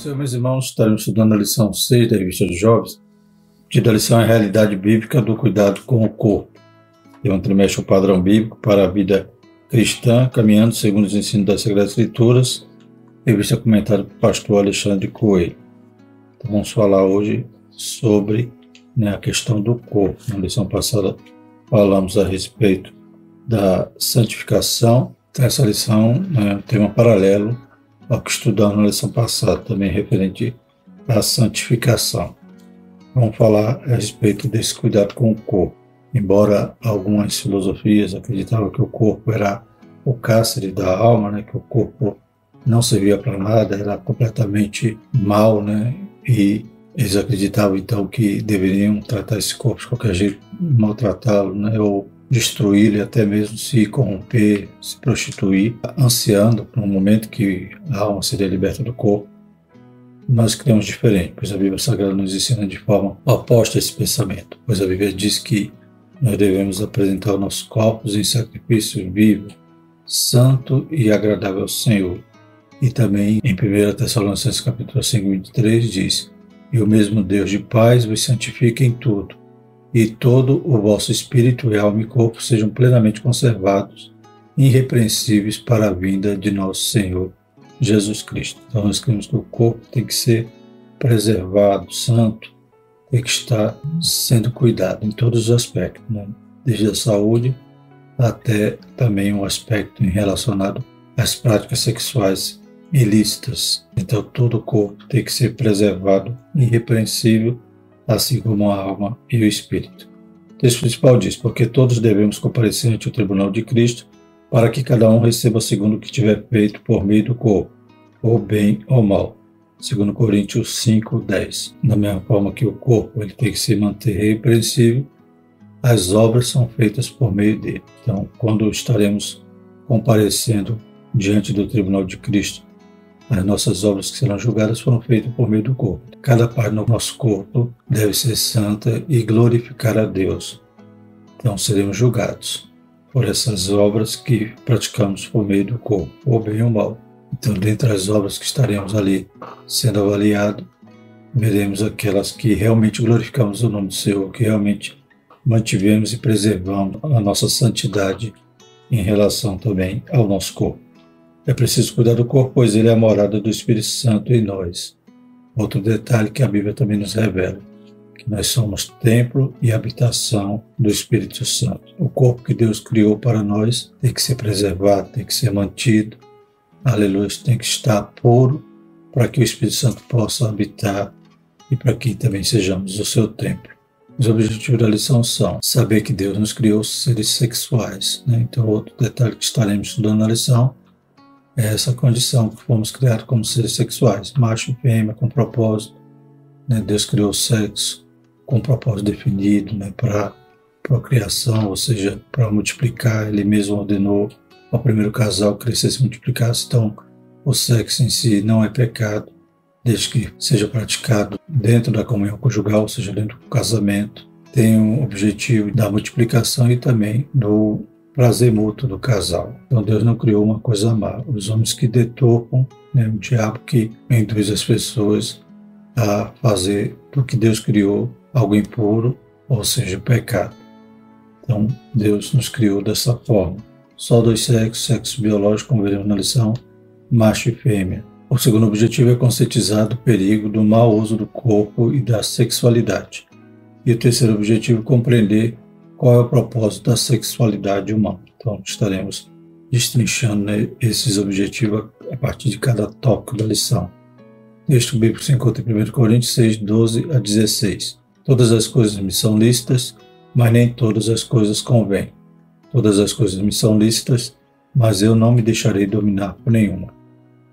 Senhor, meus irmãos, estaremos estudando a lição 6 da Revista dos Jovens, que da lição é a realidade bíblica do cuidado com o corpo. É um trimestre padrão bíblico para a vida cristã, caminhando segundo os ensinos das Sagradas Escrituras, revista comentada pelo pastor Alexandre Coelho. Então, vamos falar hoje sobre a questão do corpo. Na lição passada falamos a respeito da santificação. Essa lição é um tema paralelo ao que estudamos na lição passada, também referente à santificação. Vamos falar a respeito desse cuidado com o corpo. Embora algumas filosofias acreditavam que o corpo era o cárcere da alma, que o corpo não servia para nada, era completamente mau, e eles acreditavam então que deveriam tratar esse corpo de qualquer jeito, maltratá-lo, ou destruí-lo e até mesmo se corromper, se prostituir, ansiando por um momento que a alma seria liberta do corpo. Nós criamos diferente, pois a Bíblia Sagrada nos ensina de forma oposta a esse pensamento, pois a Bíblia diz que nós devemos apresentar os nossos corpos em sacrifício vivo, santo e agradável ao Senhor. E também em 1 Tessalonicenses capítulo 5, 23 diz: "E o mesmo Deus de paz vos santifique em tudo, e todo o vosso espírito, alma e corpo sejam plenamente conservados, irrepreensíveis para a vinda de nosso Senhor Jesus Cristo." Então nós cremos que o corpo tem que ser preservado, santo, tem que estar sendo cuidado em todos os aspectos, desde a saúde até também um aspecto relacionado às práticas sexuais ilícitas. Então todo o corpo tem que ser preservado, irrepreensível, assim como a alma e o espírito. O texto principal diz: "Porque todos devemos comparecer ante o tribunal de Cristo, para que cada um receba segundo o que tiver feito por meio do corpo, ou bem ou mal." 2 Coríntios 5, 10. Da mesma forma que o corpo ele tem que se manter irrepreensível, as obras são feitas por meio dele. Então, quando estaremos comparecendo diante do tribunal de Cristo, as nossas obras que serão julgadas foram feitas por meio do corpo. Cada parte do nosso corpo deve ser santa e glorificar a Deus. Então seremos julgados por essas obras que praticamos por meio do corpo, ou bem ou mal. Então, dentre as obras que estaremos ali sendo avaliadas, veremos aquelas que realmente glorificamos o nome do Senhor, que realmente mantivemos e preservamos a nossa santidade em relação também ao nosso corpo. É preciso cuidar do corpo, pois ele é a morada do Espírito Santo em nós. Outro detalhe que a Bíblia também nos revela, que nós somos templo e habitação do Espírito Santo. O corpo que Deus criou para nós tem que ser preservado, tem que ser mantido. Aleluia, tem que estar puro para que o Espírito Santo possa habitar e para que também sejamos o seu templo. Os objetivos da lição são saber que Deus nos criou seres sexuais. Então, outro detalhe que estaremos estudando na lição é essa condição que fomos criados como seres sexuais, macho e fêmea, com propósito. Deus criou o sexo com um propósito definido, para procriação, ou seja, para multiplicar. Ele mesmo ordenou ao primeiro casal que crescesse e multiplicasse. Então, o sexo em si não é pecado, desde que seja praticado dentro da comunhão conjugal, ou seja, dentro do casamento. Tem o objetivo da multiplicação e também do prazer mútuo do casal. Então Deus não criou uma coisa má. Os homens que deturpam, o diabo que induz as pessoas a fazer do que Deus criou algo impuro, ou seja, pecado. Então Deus nos criou dessa forma. Só dois sexos, sexo biológico, como veremos na lição, macho e fêmea. O segundo objetivo é conscientizar do perigo do mau uso do corpo e da sexualidade. E o terceiro objetivo é compreender qual é o propósito da sexualidade humana. Então estaremos destrinchando esses objetivos a partir de cada tópico da lição. O texto bíblico se encontra em 1 Coríntios 6, 12 a 16. "Todas as coisas me são lícitas, mas nem todas as coisas convêm. Todas as coisas me são lícitas, mas eu não me deixarei dominar por nenhuma.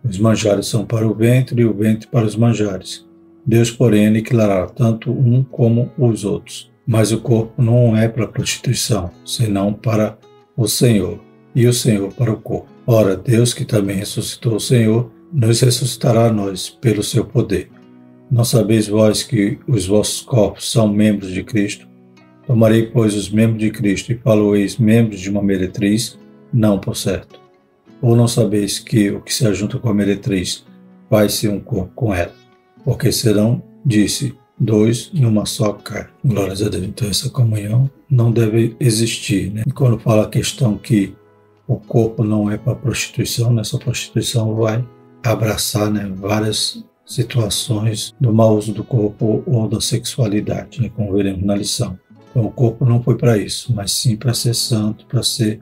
Os manjares são para o ventre e o ventre para os manjares. Deus, porém, aniquilará tanto um como os outros. Mas o corpo não é para a prostituição, senão para o Senhor, e o Senhor para o corpo. Ora, Deus, que também ressuscitou o Senhor, nos ressuscitará a nós pelo seu poder. Não sabeis vós que os vossos corpos são membros de Cristo? Tomarei, pois, os membros de Cristo e faloeis membros de uma meretriz? Não, por certo. Ou não sabeis que o que se ajunta com a meretriz faz-se um corpo com ela? porque serão, disse, dois em uma só carne. Glórias a Deus. Então essa comunhão não deve existir, né? E quando fala a questão que o corpo não é para prostituição, nessa prostituição vai abraçar, né, várias situações do mau uso do corpo ou da sexualidade, né, como veremos na lição. Então o corpo não foi para isso, mas sim para ser santo, para ser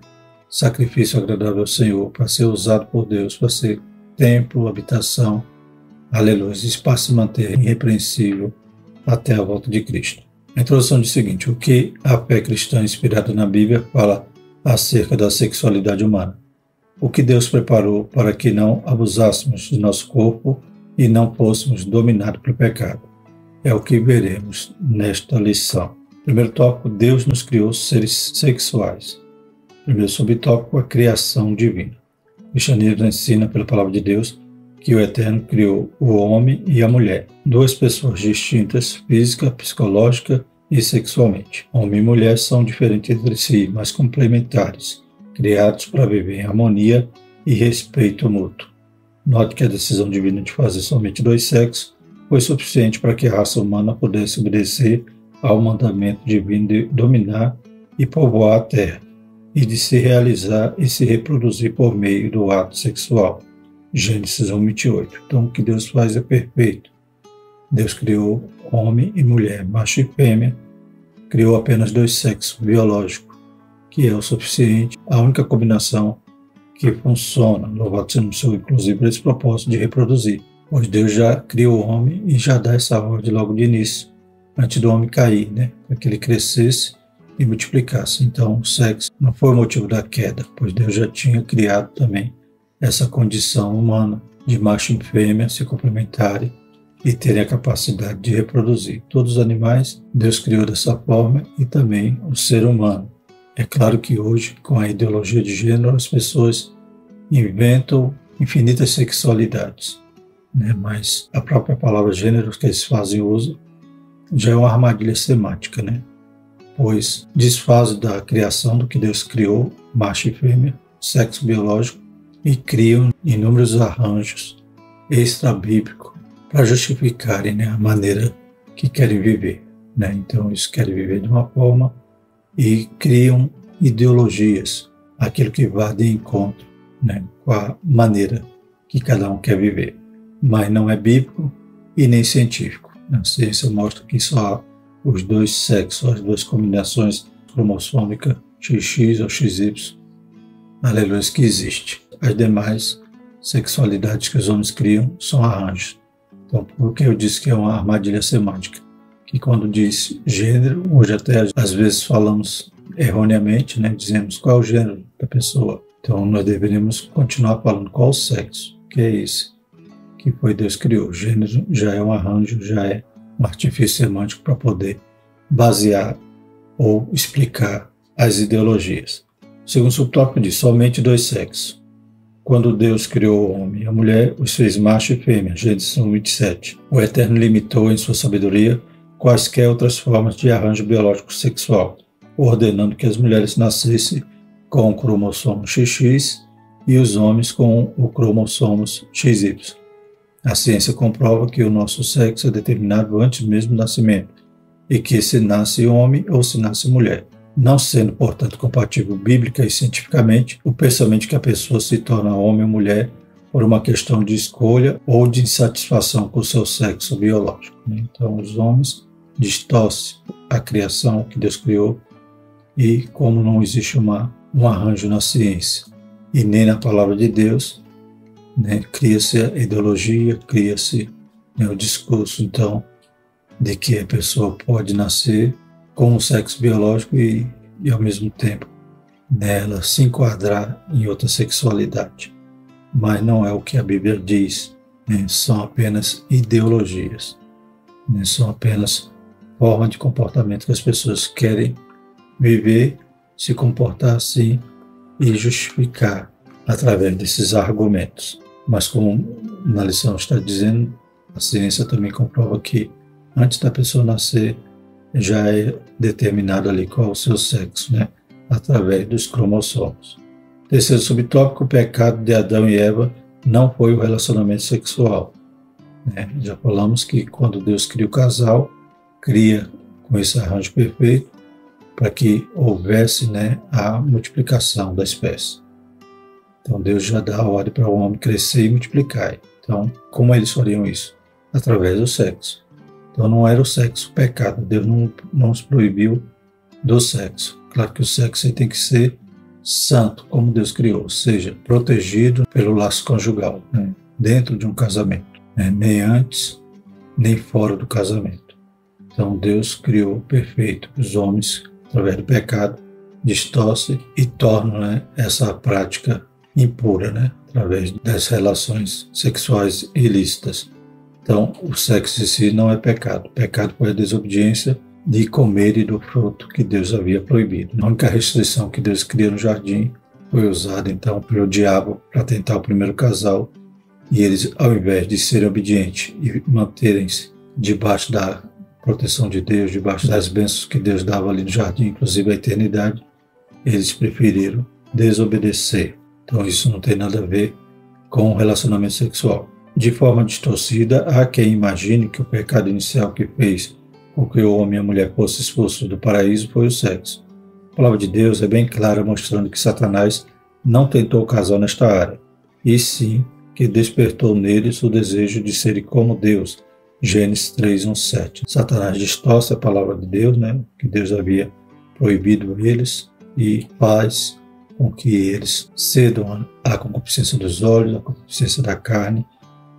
sacrifício agradável ao Senhor, para ser usado por Deus, para ser templo, habitação, aleluia, isso para se manter irrepreensível até a volta de Cristo. A introdução diz o seguinte: o que a fé cristã inspirada na Bíblia fala acerca da sexualidade humana? O que Deus preparou para que não abusássemos do nosso corpo e não fôssemos dominados pelo pecado? É o que veremos nesta lição. Primeiro tópico: Deus nos criou seres sexuais. Primeiro subtópico: a criação divina. O cristianismo ensina pela palavra de Deus que o Eterno criou o homem e a mulher, duas pessoas distintas, física, psicológica e sexualmente. Homem e mulher são diferentes entre si, mas complementares, criados para viver em harmonia e respeito mútuo. Note que a decisão divina de fazer somente dois sexos foi suficiente para que a raça humana pudesse obedecer ao mandamento divino de dominar e povoar a terra, e de se realizar e se reproduzir por meio do ato sexual. Gênesis 1:28. Então o que Deus faz é perfeito. Deus criou homem e mulher, macho e fêmea, criou apenas dois sexos biológicos, que é o suficiente, a única combinação que funciona, louvado seja o Senhor, inclusive para esse propósito de reproduzir, pois Deus já criou o homem e já dá essa ordem logo de início, antes do homem cair, né, para que ele crescesse e multiplicasse. Então o sexo não foi o motivo da queda, pois Deus já tinha criado também essa condição humana de macho e fêmea se complementarem e terem a capacidade de reproduzir. Todos os animais Deus criou dessa forma e também o ser humano. É claro que hoje, com a ideologia de gênero, as pessoas inventam infinitas sexualidades, né? Mas a própria palavra gênero que eles fazem uso já é uma armadilha semântica, né? Pois desfaz da criação do que Deus criou, macho e fêmea, sexo biológico, e criam inúmeros arranjos extra-bíblicos para justificarem, né, a maneira que querem viver, né? Então eles querem viver de uma forma e criam ideologias, aquilo que vai de encontro, né, com a maneira que cada um quer viver. Mas não é bíblico e nem científico. A ciência mostra que só há os dois sexos, as duas combinações cromossômicas, XX ou XY, aleluia, que existe. As demais sexualidades que os homens criam são arranjos. Então, por que eu disse que é uma armadilha semântica? Que quando diz gênero, hoje até às vezes falamos erroneamente, né, dizemos qual é o gênero da pessoa. Então nós deveríamos continuar falando qual o sexo, que é esse que foi Deus criou. O gênero já é um arranjo, já é um artifício semântico para poder basear ou explicar as ideologias. O segundo subtópico diz somente dois sexos. Quando Deus criou o homem e a mulher, os fez macho e fêmea, Gênesis 1:27. O Eterno limitou em sua sabedoria quaisquer outras formas de arranjo biológico sexual, ordenando que as mulheres nascessem com o cromossomo XX e os homens com o cromossomo XY. A ciência comprova que o nosso sexo é determinado antes mesmo do nascimento e que se nasce homem ou se nasce mulher, não sendo, portanto, compatível bíblica e cientificamente o pensamento de que a pessoa se torna homem ou mulher por uma questão de escolha ou de insatisfação com o seu sexo biológico. Então, os homens distorcem a criação que Deus criou e, como não existe um arranjo na ciência e nem na palavra de Deus, né, cria-se a ideologia, cria-se, né, o discurso, então, de que a pessoa pode nascer com o sexo biológico e ao mesmo tempo, nela se enquadrar em outra sexualidade. Mas não é o que a Bíblia diz, né? São apenas ideologias, né? São apenas formas de comportamento que as pessoas querem viver, se comportar assim e justificar através desses argumentos. Mas como na lição está dizendo, a ciência também comprova que antes da pessoa nascer, já é determinado ali qual é o seu sexo, né? Através dos cromossomos. Terceiro subtópico: o pecado de Adão e Eva não foi o relacionamento sexual. né? Já falamos que quando Deus cria o casal, cria com esse arranjo perfeito para que houvesse, né, a multiplicação da espécie. Então Deus já dá a ordem para o homem crescer e multiplicar. Então, como eles fariam isso? Através do sexo. Então não era o sexo pecado, Deus não nos proibiu do sexo. Claro que o sexo tem que ser santo, como Deus criou, ou seja, protegido pelo laço conjugal, né, dentro de um casamento, né, nem antes, nem fora do casamento. Então Deus criou perfeito os homens, através do pecado, distorce e torna, né, essa prática impura, né, através das relações sexuais ilícitas. Então, o sexo em si não é pecado. Pecado foi a desobediência de comer do fruto que Deus havia proibido. A única restrição que Deus criou no jardim foi usada, então, pelo diabo para tentar o primeiro casal, e eles, ao invés de serem obedientes e manterem-se debaixo da proteção de Deus, debaixo das bênçãos que Deus dava ali no jardim, inclusive a eternidade, eles preferiram desobedecer. Então, isso não tem nada a ver com o relacionamento sexual. De forma distorcida, há quem imagine que o pecado inicial que fez com que o homem e a mulher fossem expulsos do paraíso foi o sexo. A palavra de Deus é bem clara, mostrando que Satanás não tentou o casal nesta área, e sim que despertou neles o desejo de serem como Deus. Gênesis 3:1-7. Satanás distorce a palavra de Deus, né, que Deus havia proibido eles, e faz com que eles cedam à concupiscência dos olhos, à concupiscência da carne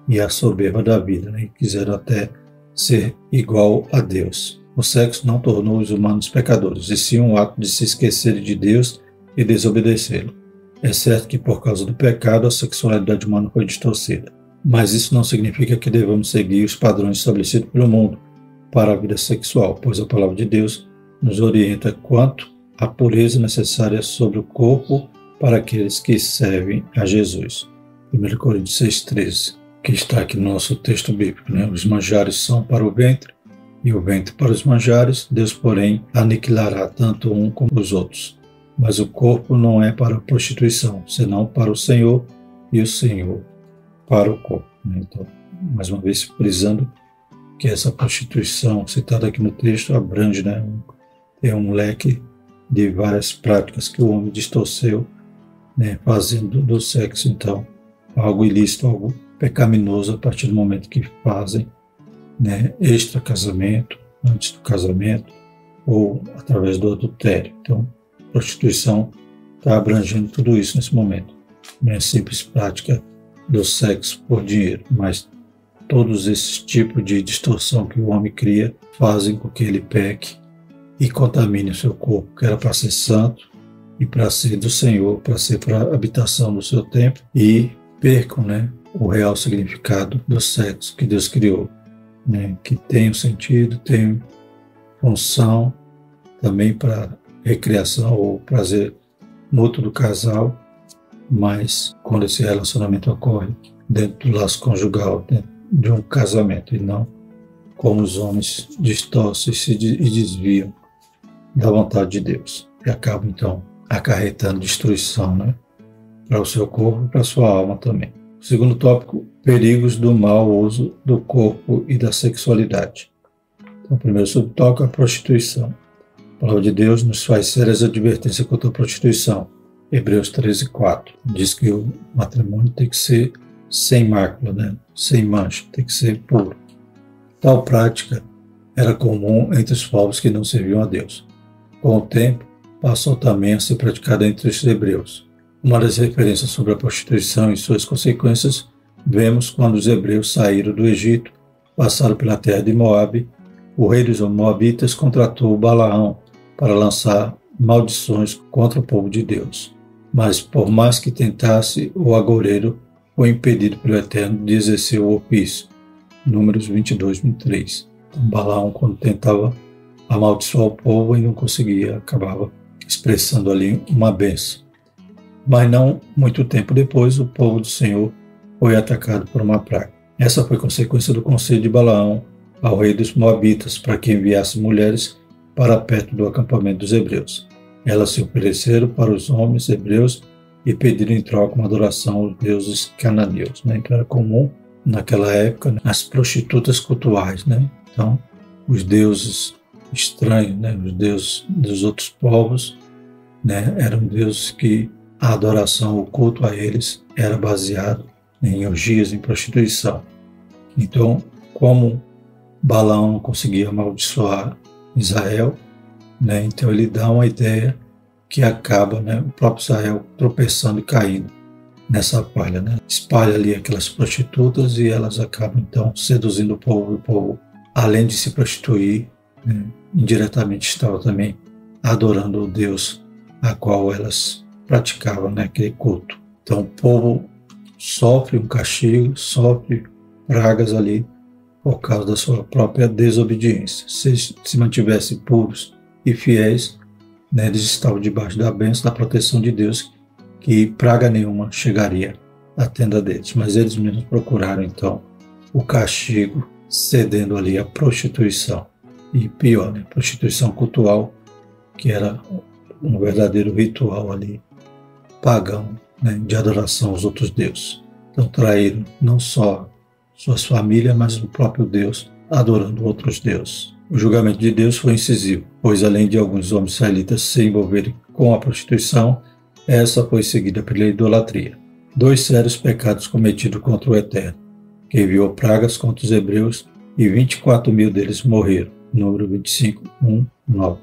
e à soberba da vida, né, e quiseram até ser igual a Deus. O sexo não tornou os humanos pecadores, e sim um ato de se esquecer de Deus e desobedecê-lo. É certo que por causa do pecado a sexualidade humana foi distorcida, mas isso não significa que devamos seguir os padrões estabelecidos pelo mundo para a vida sexual, pois a palavra de Deus nos orienta quanto à pureza necessária sobre o corpo para aqueles que servem a Jesus. 1 Coríntios 6:13, que está aqui no nosso texto bíblico, né? Os manjares são para o ventre e o ventre para os manjares, Deus, porém, aniquilará tanto um como os outros. Mas o corpo não é para a prostituição, senão para o Senhor, e o Senhor para o corpo. Então, mais uma vez, frisando que essa prostituição citada aqui no texto abrange, né, tem um leque de várias práticas que o homem distorceu, né, fazendo do sexo, então, algo ilícito, algo pecaminoso a partir do momento que fazem, né, extra-casamento, antes do casamento, ou através do adultério. Então, prostituição está abrangendo tudo isso nesse momento. Não é simples prática do sexo por dinheiro, mas todos esses tipos de distorção que o homem cria fazem com que ele peque e contamine o seu corpo, que era para ser santo e para ser do Senhor, para ser para a habitação do seu templo, e percam, né, o real significado do sexo que Deus criou, né, que tem um sentido, tem função também para recreação ou prazer mútuo do casal, mas quando esse relacionamento ocorre dentro do laço conjugal, dentro de um casamento, e não como os homens distorcem e desviam da vontade de Deus, e acabam então acarretando destruição, né, para o seu corpo e para a sua alma também. O segundo tópico, perigos do mau uso do corpo e da sexualidade. Então, o primeiro subtópico é a prostituição. A palavra de Deus nos faz sérias advertências contra a prostituição. Hebreus 13:4 diz que o matrimônio tem que ser sem mácula, né, sem mancha, tem que ser puro. Tal prática era comum entre os povos que não serviam a Deus. Com o tempo, passou também a ser praticada entre os hebreus. Uma das referências sobre a prostituição e suas consequências vemos quando os hebreus saíram do Egito, passaram pela terra de Moabe. O rei dos moabitas contratou Balaão para lançar maldições contra o povo de Deus. Mas, por mais que tentasse, o agoureiro foi impedido pelo Eterno de exercer o ofício. Números 22:23. Então, Balaão, quando tentava amaldiçoar o povo e não conseguia, acabava expressando ali uma bênção. Mas não muito tempo depois, o povo do Senhor foi atacado por uma praga. Essa foi consequência do conselho de Balaão ao rei dos moabitas para que enviasse mulheres para perto do acampamento dos hebreus. Elas se ofereceram para os homens hebreus e pediram em troca uma adoração aos deuses cananeus. Então era comum naquela época, né, as prostitutas cultuais, né? Então, os deuses estranhos, né, os deuses dos outros povos, né, eram deuses que a adoração, o culto a eles era baseado em orgias, em prostituição. Então, como Balaão não conseguia amaldiçoar Israel, né, então ele dá uma ideia que acaba, né, o próprio Israel tropeçando e caindo nessa palha, né? Espalha ali aquelas prostitutas e elas acabam então seduzindo o povo, e o povo, além de se prostituir, né, indiretamente estava também adorando o Deus a qual elas praticavam, né, aquele culto. Então o povo sofre um castigo, sofre pragas ali por causa da sua própria desobediência. Se mantivessem puros e fiéis, né, eles estavam debaixo da bênção, da proteção de Deus, que praga nenhuma chegaria à tenda deles. Mas eles mesmos procuraram, então, o castigo, cedendo ali à prostituição. E pior, né, prostituição cultual, que era um verdadeiro ritual ali, pagão, né, de adoração aos outros deuses. Então traíram não só suas famílias, mas o próprio Deus, adorando outros deuses. O julgamento de Deus foi incisivo, pois além de alguns homens israelitas se envolverem com a prostituição, essa foi seguida pela idolatria. 2 sérios pecados cometidos contra o Eterno, que enviou pragas contra os hebreus e 24.000 deles morreram. Número 25, 1, 9.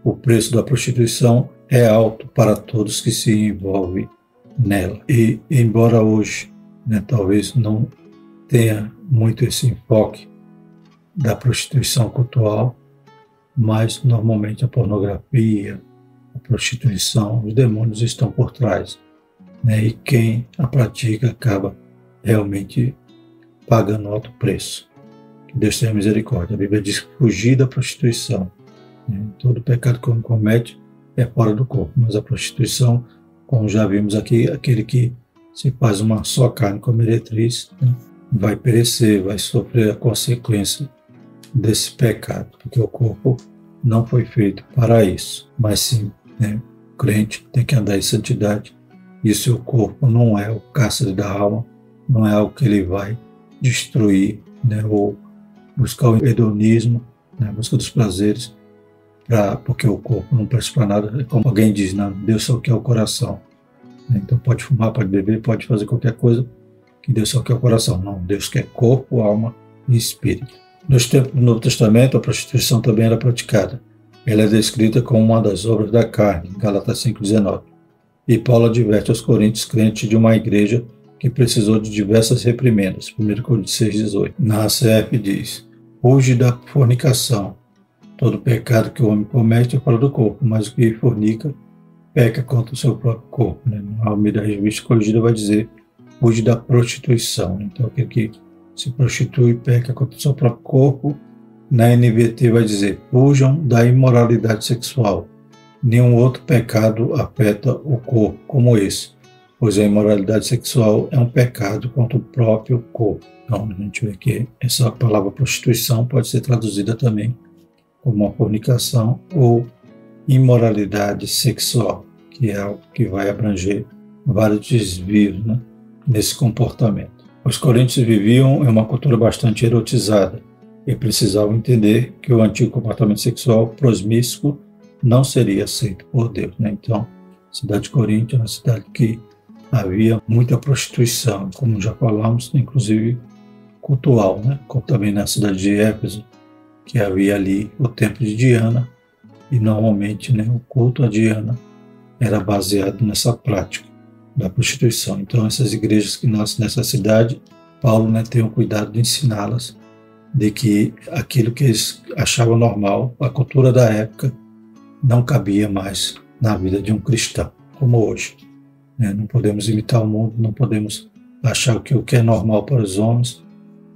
O preço da prostituição é alto para todos que se envolvem nela. E embora hoje, né, talvez não tenha muito esse enfoque da prostituição cultural, mas normalmente a pornografia, a prostituição, os demônios estão por trás, né? E quem a pratica acaba realmente pagando alto preço. Que Deus tenha misericórdia. A Bíblia diz que fugir da prostituição, né? Todo pecado que o homem comete é fora do corpo, mas a prostituição, como já vimos aqui, aquele que se faz uma só carne com a meretriz, né, vai perecer, vai sofrer a consequência desse pecado, porque o corpo não foi feito para isso, mas sim, né, o crente tem que andar em santidade, e o seu corpo não é o cárcere da alma, não é algo que ele vai destruir, né, ou buscar o hedonismo, né, a busca dos prazeres, porque o corpo não presta para nada. Como alguém diz, não, Deus só quer o coração. Então pode fumar, pode beber, pode fazer qualquer coisa, que Deus só quer o coração. Não, Deus quer corpo, alma e espírito. Nos tempos do Novo Testamento, a prostituição também era praticada. Ela é descrita como uma das obras da carne, Gálatas 5,19. E Paulo adverte aos coríntios, crentes de uma igreja que precisou de diversas reprimendas, 1 Coríntios 6,18. Na ACF diz, fuge da fornicação. Todo pecado que o homem comete é fora do corpo, mas o que fornica peca contra o seu próprio corpo. Né? A Almeida Revista Corrigida vai dizer, fuge da prostituição. Então, aquele que se prostitui peca contra o seu próprio corpo. Na NVT vai dizer, fujam da imoralidade sexual. Nenhum outro pecado afeta o corpo como esse, pois a imoralidade sexual é um pecado contra o próprio corpo. Então, a gente vê que essa palavra prostituição pode ser traduzida também como uma fornicação ou imoralidade sexual, que é algo que vai abranger vários desvios, né, nesse comportamento. Os coríntios viviam em uma cultura bastante erotizada e precisavam entender que o antigo comportamento sexual prosmíscuo não seria aceito por Deus. Né? Então, a cidade de Corinto é uma cidade que havia muita prostituição, como já falamos, inclusive cultural, né? Como também na cidade de Éfeso, que havia ali o templo de Diana, e normalmente, né, o culto a Diana era baseado nessa prática da prostituição. Então, essas igrejas que nascem nessa cidade, Paulo, né, tem o cuidado de ensiná-las de que aquilo que eles achavam normal, a cultura da época, não cabia mais na vida de um cristão, como hoje. Né? Não podemos imitar o mundo, não podemos achar que o que é normal para os homens,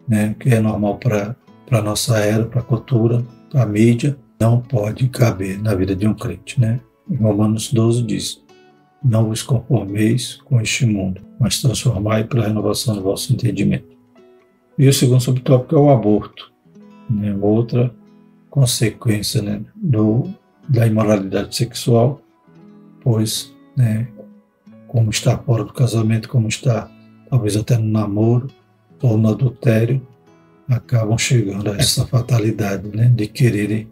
né, o que é normal para a nossa era, para a cultura, para a mídia, não pode caber na vida de um crente. Né? Em Romanos 12 diz, não vos conformeis com este mundo, mas transformai pela renovação do vosso entendimento. E o segundo subtópico é o aborto, né? Outra consequência, né, da imoralidade sexual, pois, né, como está fora do casamento, como está talvez até no namoro, ou no adultério, acabam chegando a essa fatalidade, né, de quererem,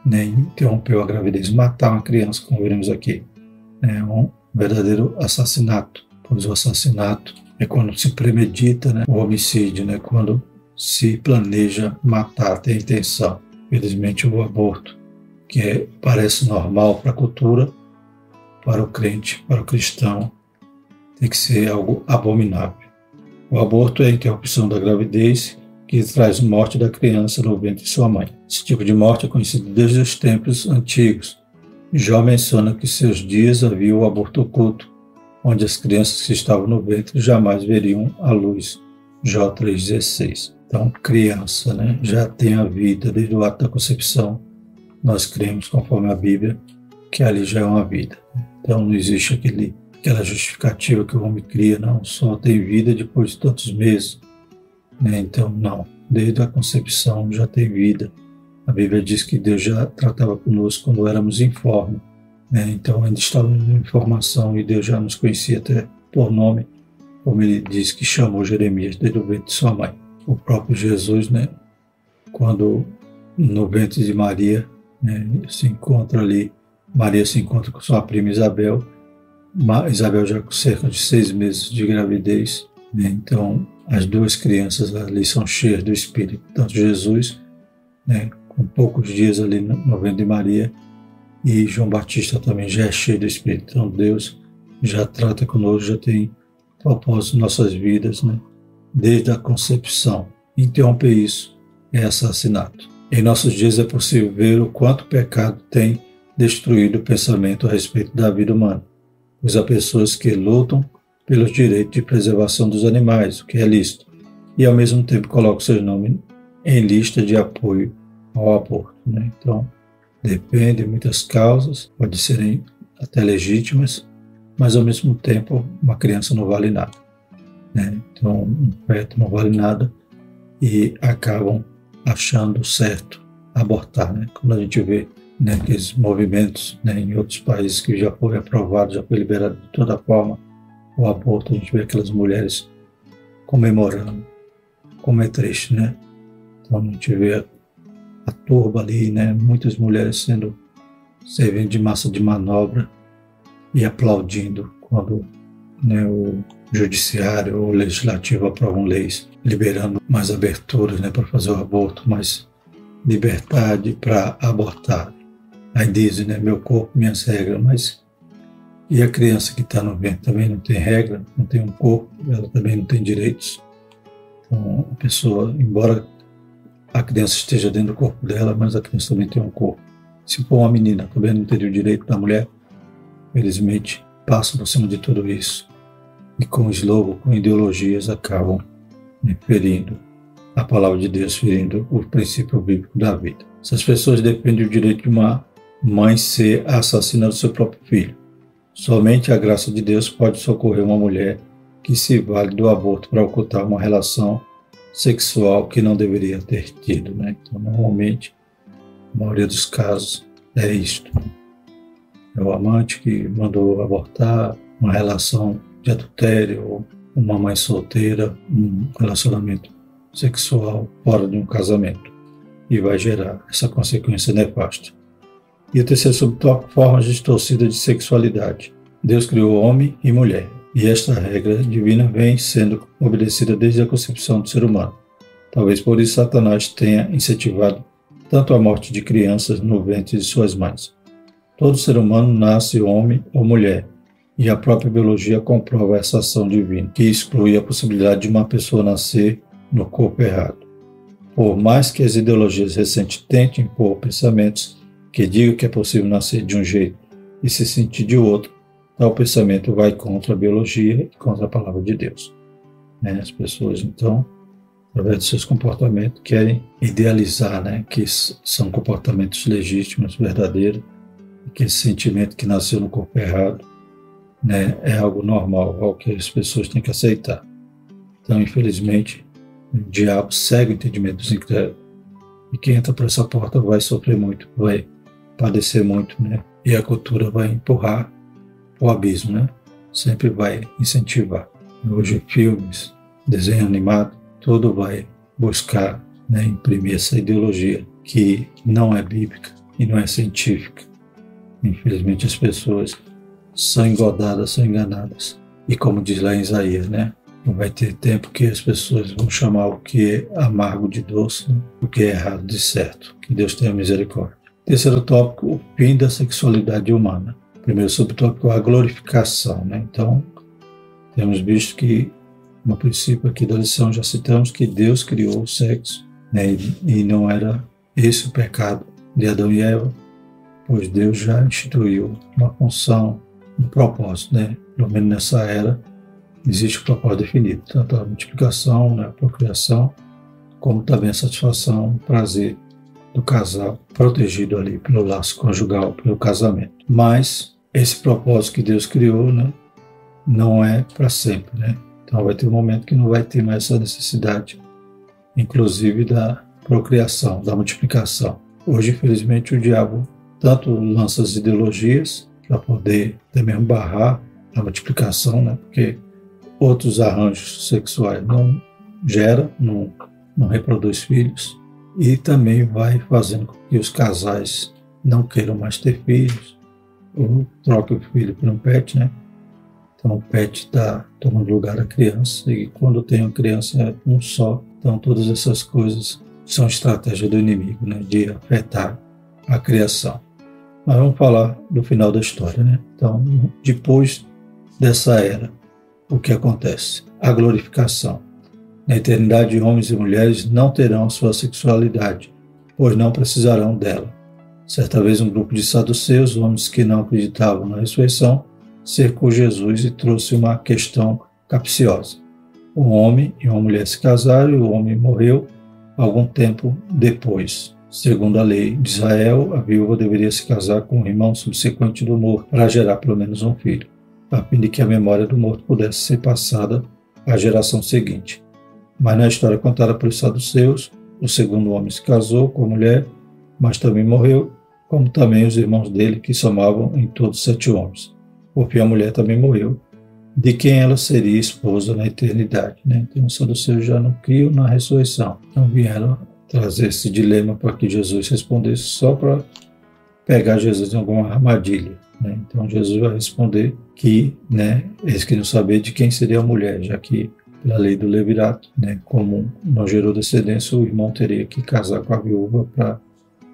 né, interromper a gravidez, matar uma criança, como veremos aqui. É um verdadeiro assassinato, pois o assassinato é quando se premedita, né, o homicídio, né, quando se planeja matar, tem intenção. Infelizmente, o aborto, que parece normal para a cultura, para o crente, para o cristão, tem que ser algo abominável. O aborto é a interrupção da gravidez que traz morte da criança no ventre de sua mãe. Esse tipo de morte é conhecido desde os tempos antigos. Jó menciona que seus dias havia o aborto oculto, onde as crianças que estavam no ventre jamais veriam a luz. Jó 3,16. Então, criança, né, já tem a vida desde o ato da concepção. Nós cremos, conforme a Bíblia, que ali já é uma vida. Então, não existe aquela justificativa que o homem cria, não, só tem vida depois de tantos meses. Né? Então, não, desde a concepção já tem vida. A Bíblia diz que Deus já tratava conosco quando éramos informes. Né? Então, ainda estávamos em formação e Deus já nos conhecia até por nome, como ele diz que chamou Jeremias desde o ventre de sua mãe. O próprio Jesus, né, quando no ventre de Maria, né, se encontra ali, Maria se encontra com sua prima Isabel, Isabel já com cerca de 6 meses de gravidez, né, então as duas crianças ali são cheias do Espírito, tanto Jesus, né, com poucos dias ali no ventre de Maria, e João Batista também já é cheio do Espírito. Então Deus já trata conosco, já tem propósito em nossas vidas, né, desde a concepção. Interromper isso é assassinato. Em nossos dias é possível ver o quanto o pecado tem destruído o pensamento a respeito da vida humana, pois há pessoas que lutam pelos direitos de preservação dos animais, o que é lícito, e ao mesmo tempo colocam seus nomes em lista de apoio ao aborto. Né? Então, depende de muitas causas, podem serem até legítimas, mas ao mesmo tempo uma criança não vale nada. Né? Então, um feto não vale nada e acabam achando certo abortar. Né? Quando a gente vê, né, aqueles movimentos, né, em outros países que já foi aprovado, já foi liberado de toda forma o aborto, a gente vê aquelas mulheres comemorando, como é triste, né? Então a gente vê a turba ali, né, muitas mulheres servindo de massa de manobra e aplaudindo quando, né, o judiciário ou o legislativo aprovam leis liberando mais aberturas, né, para fazer o aborto, mais liberdade para abortar. Aí dizem, né, meu corpo, minhas regras, mas e a criança que está no ventre também não tem regra, não tem um corpo, ela também não tem direitos. Então a pessoa, embora a criança esteja dentro do corpo dela, mas a criança também tem um corpo. Se for uma menina, também não teria o direito da mulher, felizmente passam por cima de tudo isso. E com slogan, com ideologias, acabam, né, ferindo a palavra de Deus, ferindo o princípio bíblico da vida. Essas pessoas defendem o direito de uma mãe ser assassina do seu próprio filho. Somente a graça de Deus pode socorrer uma mulher que se vale do aborto para ocultar uma relação sexual que não deveria ter tido. Né? Então, normalmente, a maioria dos casos é isto. É o amante que mandou abortar, uma relação de adultério, ou uma mãe solteira, um relacionamento sexual fora de um casamento, e vai gerar essa consequência nefasta. E o terceiro subtópico, formas distorcidas de sexualidade. Deus criou homem e mulher, e esta regra divina vem sendo obedecida desde a concepção do ser humano. Talvez por isso Satanás tenha incentivado tanto a morte de crianças no ventre de suas mães. Todo ser humano nasce homem ou mulher, e a própria biologia comprova essa ação divina, que exclui a possibilidade de uma pessoa nascer no corpo errado. Por mais que as ideologias recentes tentem impor pensamentos que digam que é possível nascer de um jeito e se sentir de outro, tal pensamento vai contra a biologia e contra a palavra de Deus. As pessoas, então, através dos seus comportamentos, querem idealizar, que são comportamentos legítimos, verdadeiros, e que esse sentimento que nasceu no corpo errado, é algo normal, algo que as pessoas têm que aceitar. Então, infelizmente, o diabo segue o entendimento dos incrédulos. E quem entra por essa porta vai sofrer muito, vai padecer muito, E a cultura vai empurrar o abismo, Sempre vai incentivar. Hoje, filmes, desenho animado, tudo vai buscar, né, imprimir essa ideologia que não é bíblica e não é científica. Infelizmente as pessoas são engodadas, são enganadas. E como diz lá em Isaías, né, não vai ter tempo que as pessoas vão chamar o que é amargo de doce, né, o que é errado de certo. Que Deus tenha misericórdia. Terceiro tópico, o fim da sexualidade humana. Primeiro subtópico, a glorificação, né? Então, temos visto que, no princípio aqui da lição, já citamos que Deus criou o sexo, né? E não era esse o pecado de Adão e Eva, pois Deus já instituiu uma função, um propósito, né? Pelo menos nessa era, existe um propósito definido, tanto a multiplicação, né, a procriação, como também a satisfação, o prazer do casal, protegido ali pelo laço conjugal, pelo casamento. Mas esse propósito que Deus criou, né, não é para sempre, né? Então vai ter um momento que não vai ter mais essa necessidade, inclusive da procriação, da multiplicação. Hoje, infelizmente, o diabo tanto lança as ideologias para poder até mesmo barrar a multiplicação, né? Porque outros arranjos sexuais não gera, não reproduz filhos, e também vai fazendo com que os casais não queiram mais ter filhos, ou troquem o filho por um pet, né? Então o pet está tomando lugar da criança, e quando tem uma criança é um só. Então todas essas coisas são estratégia do inimigo, né? De afetar a criação. Mas vamos falar do final da história, né? Então, depois dessa era, o que acontece? A glorificação. Na eternidade, homens e mulheres não terão sua sexualidade, pois não precisarão dela. Certa vez, um grupo de saduceus, homens que não acreditavam na ressurreição, cercou Jesus e trouxe uma questão capciosa. Um homem e uma mulher se casaram e o homem morreu algum tempo depois. Segundo a lei de Israel, a viúva deveria se casar com o irmão subsequente do morto para gerar pelo menos um filho, a fim de que a memória do morto pudesse ser passada à geração seguinte. Mas na história contada pelos saduceus, o segundo homem se casou com a mulher, mas também morreu, como também os irmãos dele, que somavam em todos 7 homens. Por fim, a mulher também morreu, de quem ela seria esposa na eternidade, né? Então os saduceus já não criam na ressurreição, então vieram trazer esse dilema para que Jesus respondesse, só para pegar Jesus em alguma armadilha, né? Então Jesus vai responder que, né, eles queriam saber de quem seria a mulher, já que pela lei do levirato, né, como não gerou descendência, o irmão teria que casar com a viúva para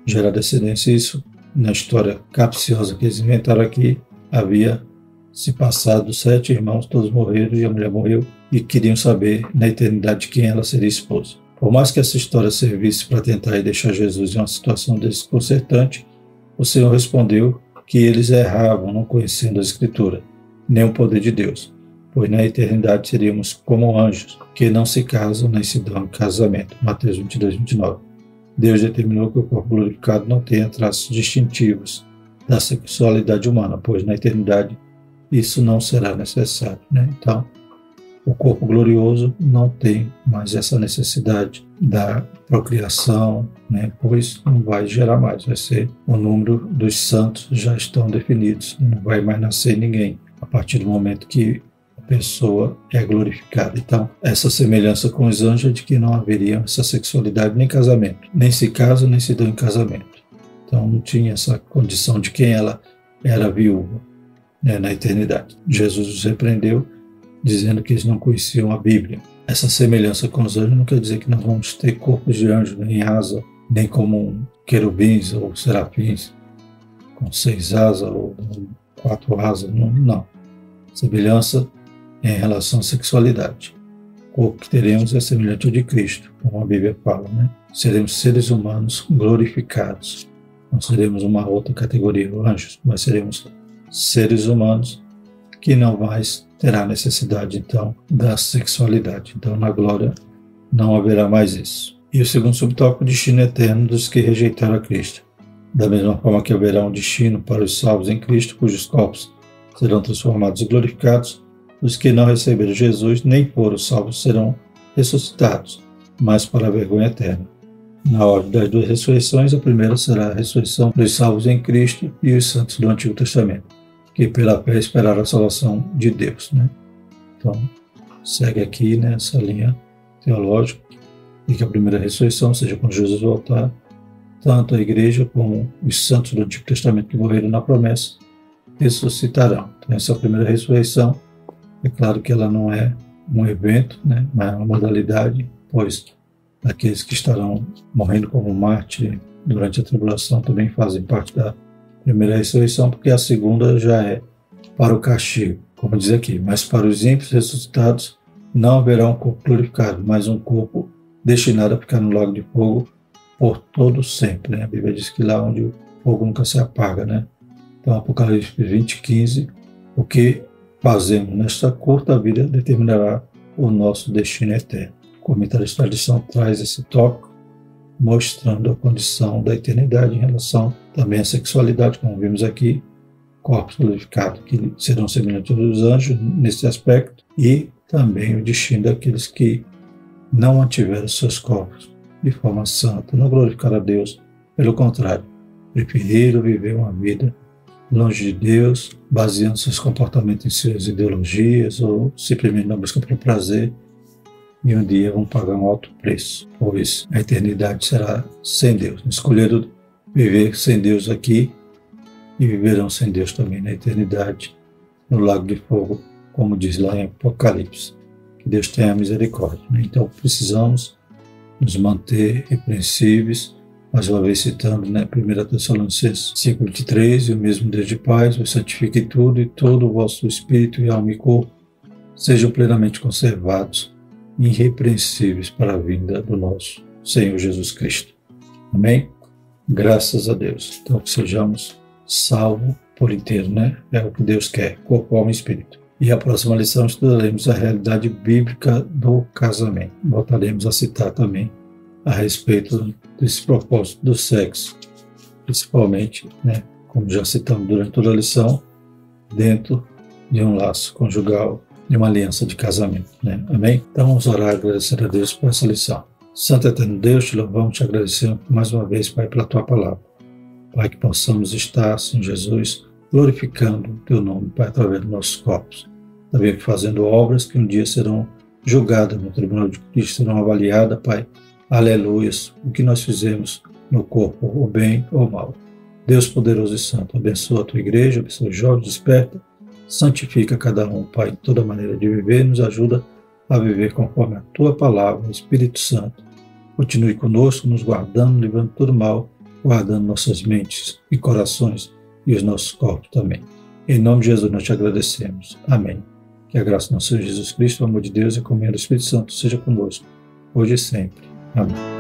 gerar descendência. Isso, na história capciosa que eles inventaram aqui, havia se passado 7 irmãos, todos morreram e a mulher morreu, e queriam saber na eternidade de quem ela seria esposa. Por mais que essa história servisse para tentar deixar Jesus em uma situação desconcertante, o Senhor respondeu que eles erravam não conhecendo a Escritura, nem o poder de Deus, pois na eternidade seríamos como anjos, que não se casam nem se dão em casamento. Mateus 22, 29. Deus determinou que o corpo glorificado não tenha traços distintivos da sexualidade humana, pois na eternidade isso não será necessário, né? Então, o corpo glorioso não tem mais essa necessidade da procriação, né? Pois não vai gerar mais, vai ser o número dos santos já estão definidos, não vai mais nascer ninguém a partir do momento que a pessoa é glorificada. Então, essa semelhança com os anjos é de que não haveria essa sexualidade nem casamento, nem se casam nem se dão em casamento. Então, não tinha essa condição de quem ela era viúva, né, na eternidade. Jesus os repreendeu, dizendo que eles não conheciam a Bíblia. Essa semelhança com os anjos não quer dizer que nós vamos ter corpos de anjo, nem asa, nem como querubins ou serafins, com 6 asas ou 4 asas, não. Semelhança é em relação à sexualidade. O corpo que teremos é semelhante ao de Cristo, como a Bíblia fala, né? Seremos seres humanos glorificados. Não seremos uma outra categoria, anjos, mas seremos seres humanos que não mais terá necessidade, então, da sexualidade. Então, na glória, não haverá mais isso. E o segundo subtópico, o destino eterno dos que rejeitaram a Cristo. Da mesma forma que haverá um destino para os salvos em Cristo, cujos corpos serão transformados e glorificados, os que não receberam Jesus nem foram salvos serão ressuscitados, mas para a vergonha eterna. Na ordem das 2 ressurreições, a primeira será a ressurreição dos salvos em Cristo e os santos do Antigo Testamento, que pela fé esperaram a salvação de Deus, né? Então, segue aqui nessa linha teológico de que a primeira ressurreição seja quando Jesus voltar, tanto a igreja como os santos do Antigo Testamento que morreram na promessa ressuscitarão. Então, essa primeira ressurreição, é claro que ela não é um evento, né, mas é uma modalidade, pois aqueles que estarão morrendo como mártir durante a tribulação também fazem parte da primeira ressurreição, porque a segunda já é para o castigo, como diz aqui. Mas para os ímpios ressuscitados não haverá um corpo glorificado, mas um corpo destinado a ficar no lago de fogo por todo sempre. Né? A Bíblia diz que lá onde o fogo nunca se apaga. Né? Então, Apocalipse 20:15, o que fazemos nesta curta vida determinará o nosso destino eterno. O comentarista da lição traz esse tópico, mostrando a condição da eternidade em relação também à sexualidade, como vimos aqui, corpos glorificados que serão semelhantes aos anjos nesse aspecto, e também o destino daqueles que não mantiveram seus corpos de forma santa, não glorificaram a Deus, pelo contrário, preferiram viver uma vida longe de Deus, baseando seus comportamentos em suas ideologias ou simplesmente na busca pelo prazer, e um dia vão pagar um alto preço, pois a eternidade será sem Deus. Escolheram viver sem Deus aqui e viverão sem Deus também na eternidade, no lago de fogo, como diz lá em Apocalipse. Que Deus tenha misericórdia. Então precisamos nos manter repreensíveis, mais uma vez citando, 1 Tessalonicenses 5:23, e o mesmo Deus de paz vos santifique tudo, e todo o vosso espírito e alma e corpo sejam plenamente conservados, irrepreensíveis para a vinda do nosso Senhor Jesus Cristo. Amém? Graças a Deus. Então que sejamos salvos por inteiro, É o que Deus quer, corpo, alma e espírito. E a próxima lição estudaremos a realidade bíblica do casamento. Voltaremos a citar também a respeito desse propósito do sexo, principalmente, como já citamos durante toda a lição, dentro de um laço conjugal, de uma aliança de casamento. Amém? Então vamos orar e agradecer a Deus por essa lição. Santo Eterno Deus, te louvamos, te agradecemos mais uma vez, Pai, pela Tua palavra. Pai, que possamos estar, Senhor Jesus, glorificando o Teu nome, Pai, através dos nossos corpos. Também fazendo obras que um dia serão julgadas no Tribunal de Cristo, serão avaliadas, Pai. Aleluias, o que nós fizemos no corpo, o bem ou o mal. Deus poderoso e santo, abençoa a Tua igreja, abençoa os jovens, desperta, santifica cada um, Pai, em toda maneira de viver, nos ajuda a viver conforme a Tua palavra, Espírito Santo. Continue conosco, nos guardando, livrando todo mal, guardando nossas mentes e corações e os nossos corpos também. Em nome de Jesus nós te agradecemos. Amém. Que a graça do nosso Senhor Jesus Cristo, o amor de Deus e a comunhão do Espírito Santo seja conosco, hoje e sempre. Amém.